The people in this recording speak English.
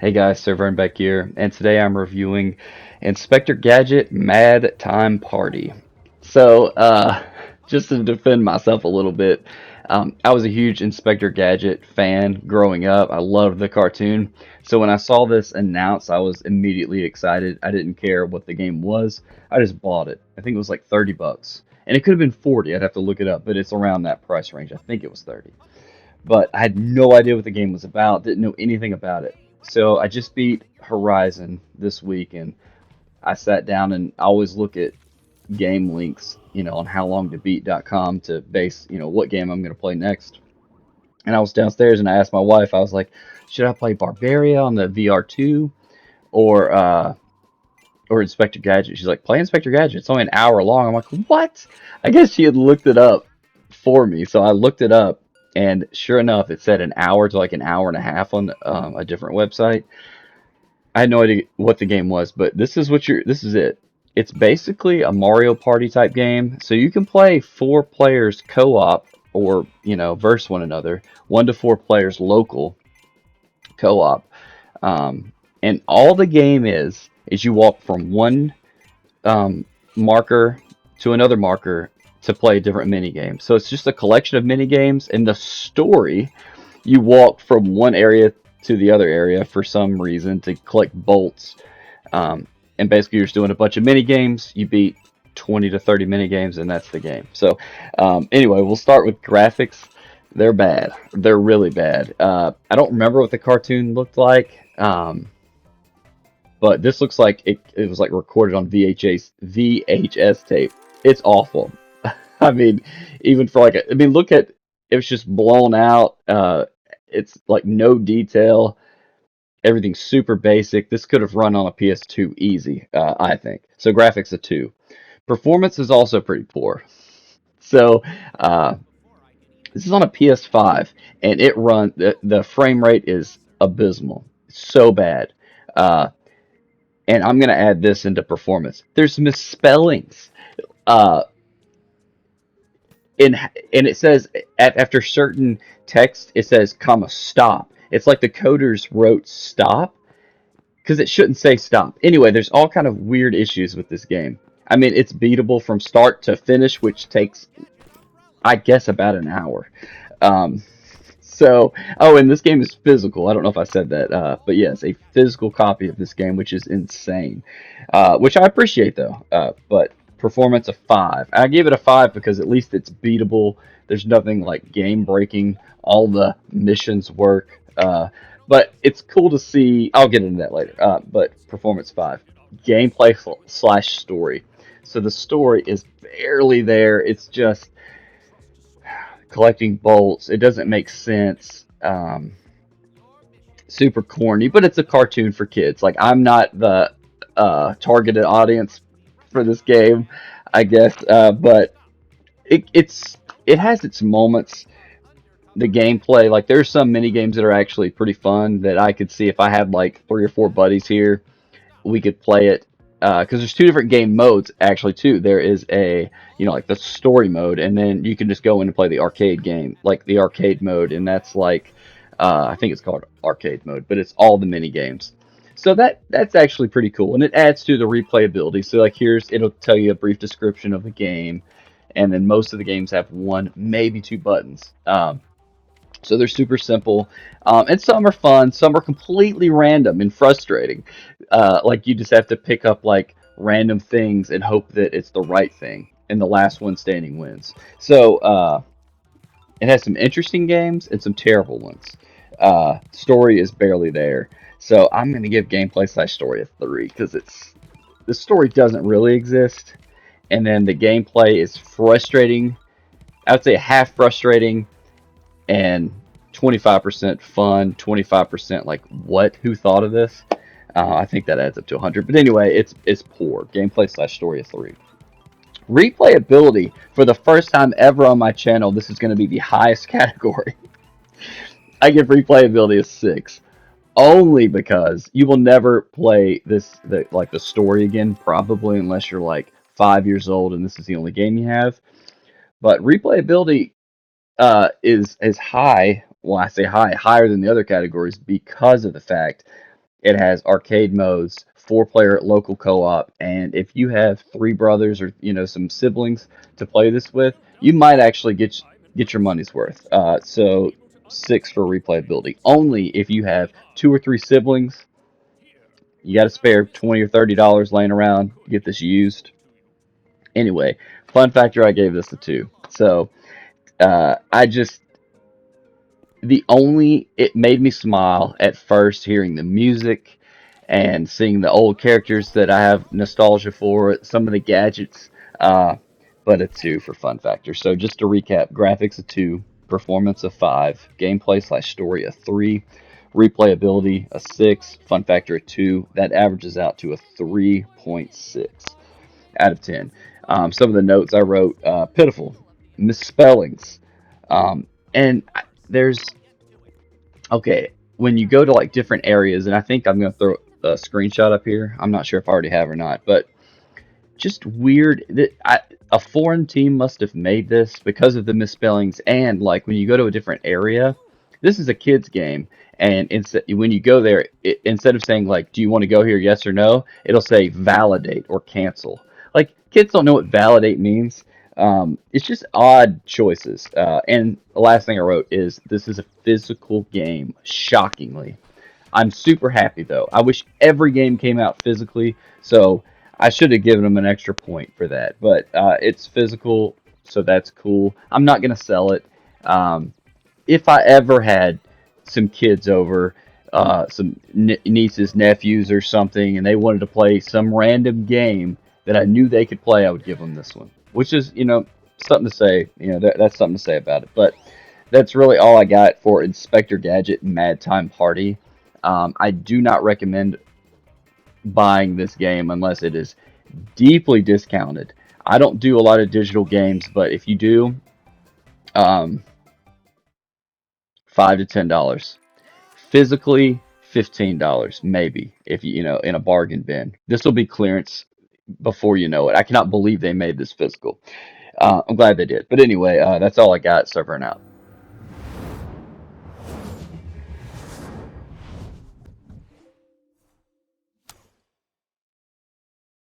Hey guys, SirVern back here, and today I'm reviewing Inspector Gadget Mad Time Party. So, just to defend myself a little bit, I was a huge Inspector Gadget fan growing up. I loved the cartoon. So when I saw this announced, I was immediately excited. I didn't care what the game was. I just bought it. I think it was like 30 bucks. And it could have been 40. I'd have to look it up, but it's around that price range. I think it was 30. But I had no idea what the game was about, didn't know anything about it. So I just beat Horizon this week, and I sat down and I always look at game links, on howlongtobeat.com to base, what game I'm going to play next. And I was downstairs and I asked my wife, I was like, should I play Barbaria on the VR2 or Inspector Gadget? She's like, play Inspector Gadget. It's only an hour long. I'm like, what? I guess she had looked it up for me. So I looked it up, and sure enough, it said an hour to like an hour and a half on a different website. I had no idea what the game was, but this is it. It's basically a Mario Party type game. So you can play four players co-op or, verse one another, 1 to 4 players local co-op. And all the game is you walk from one marker to another marker to play different mini games. So it's just a collection of mini games. In the story, you walk from one area to the other area for some reason to collect bolts. And basically, you're just doing a bunch of mini games. You beat 20 to 30 mini games, and that's the game. So, anyway, we'll start with graphics. They're bad. They're really bad. I don't remember what the cartoon looked like. But this looks like it was like recorded on VHS tape. It's awful. I mean, even for like look at it was just blown out. It's like no detail. Everything's super basic. This could have run on a PS2 easy, I think. So graphics a 2. Performance is also pretty poor. So uh, this is on a PS5, and the frame rate is abysmal. It's so bad. Uh, and I'm gonna add this into performance. There's misspellings. Uh, in and it says after certain text, it says comma stop. It's like the coders wrote stop because it shouldn't say stop. Anyway, there's all kind of weird issues with this game. I mean, it's beatable from start to finish, which takes, I guess, about an hour. Um, and this game is physical. I don't know if I said that, but yes, a physical copy of this game, which is insane. Which I appreciate though. But performance a 5. I give it a 5 because at least it's beatable. There's nothing like game breaking. All the missions work. But it's cool to see. I'll get into that later. But performance 5. Gameplay slash story. So the story is barely there. It's just collecting bolts. It doesn't make sense. Super corny, but it's a cartoon for kids. Like I'm not the targeted audience for this game, I guess. But it has its moments. The gameplay, like there's some mini games that are actually pretty fun that I could see if I had like 3 or 4 buddies here, we could play it. Because there's 2 different game modes actually too. There is a like the story mode, and then you can just go in and play the arcade game, like the arcade mode, and that's like I think it's called arcade mode, but it's all the mini games. So that's actually pretty cool, and it adds to the replayability. So like it'll tell you a brief description of the game, and then most of the games have 1, maybe 2 buttons. So they're super simple, and some are fun. Some are completely random and frustrating. Like you just have to pick up like random things and hope that it's the right thing, and the last one standing wins. So it has some interesting games and some terrible ones. Story is barely there, so I'm going to give gameplay slash story a 3 because the story doesn't really exist, and then the gameplay is frustrating. I would say half frustrating and 25% fun, 25% like what? Who thought of this? I think that adds up to 100. But anyway, it's poor. Gameplay slash story a 3. Replayability for the first time ever on my channel. This is going to be the highest category. I give replayability a 6, only because you will never play the story again, probably unless you're like 5 years old and this is the only game you have. But replayability is high. Well, I say higher than the other categories because of the fact It has arcade modes, 4-player local co-op, and if you have three brothers or some siblings to play this with, you might actually get your money's worth. So six for replayability. Only if you have two or three siblings, you got to spare $20 or $30 laying around. Get this used. Anyway, fun factor, I gave this a two. So I just the only it made me smile at first hearing the music and seeing the old characters that I have nostalgia for, some of the gadgets, uh, but a two for fun factor. So just to recap, graphics a two, performance a five, gameplay slash story a three, replayability a six, fun factor a two. That averages out to a 3.6 out of 10. Some of the notes I wrote, pitiful, misspellings, and there's okay, when you go to like different areas, and I think I'm going to throw a screenshot up here. I'm not sure if I already have or not, but just weird that a foreign team must have made this because of the misspellings. And like when you go to a different area, this is a kids game, and when you go there, instead of saying like, "Do you want to go here? Yes or no?" it'll say validate or cancel. Like kids don't know what validate means. It's just odd choices. And the last thing I wrote is this is a physical game. Shockingly, I'm super happy though. I wish every game came out physically, so I should have given them an extra point for that. But it's physical, so that's cool. I'm not gonna sell it. Um, if I ever had some kids over, some nieces, nephews, or something, and they wanted to play some random game that I knew they could play, I would give them this one. Which is, something to say. That's something to say about it. But that's really all I got for Inspector Gadget Mad Time Party. I do not recommend buying this game unless it is deeply discounted. I don't do a lot of digital games, but if you do, um, $5 to $10. Physically, $15 maybe if in a bargain bin. This will be clearance before you know it. I cannot believe they made this physical. I'm glad they did. But anyway, that's all I got. SirVern out.